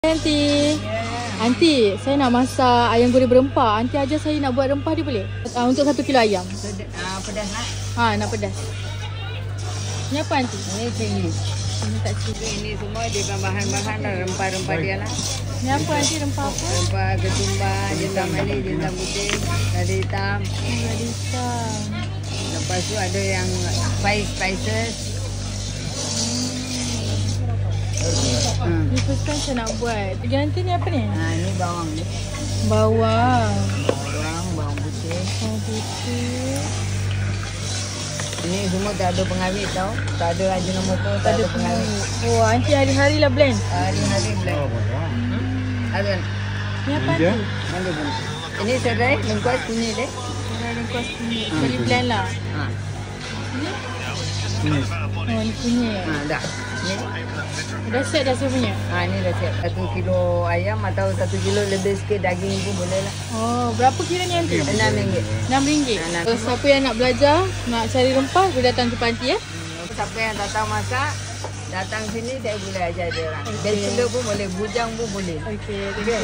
Aunty. Aunty, saya nak masak ayam goreng berempah. Aunty ajar saya nak buat rempah dia boleh? Untuk 1 kilo ayam. Pedas nak? Nak pedas. Ni apa Aunty? Ini cili. Ini tak cili. Ini semua dia bahan-bahan dan rempah-rempah dia lah. Ni apa Aunty, rempah apa? Rempah ketumbar, jintan manis, jintan putih, lada hitam. Lada hitam. Lepas tu ada yang spices. Ni first time saya nak buat. Pergi Aunty ni apa ni? Ini bawang ni. Bawang. Bawang putih. Bawang putih. Ini semua tak ada pengawet tau. Tak ada ajinomoto, tak ada pengawet. Oh, Aunty hari-hari lah blend. Hari-hari blend. Ada. Ni apa Aunty? Mana pun. Ini serai, lengkuas, kunyit deh. Serai lengkuas kunyit. Jadi blend lah. Ni? Oh, ni kunyit. Dah. Ni. Dah set dah saya punya? Ni dah siap. 1 kilo ayam atau 1 kilo lebih sikit daging pun boleh lah. Oh, berapa kira ni Aunty? RM6. RM6. So, siapa yang nak belajar, nak cari rempah, boleh datang jumpa Aunty ya? Siapa yang tak tahu masak, datang sini saya boleh ajar dia orang. Bachelor pun boleh, bujang pun boleh. Okay, thank you.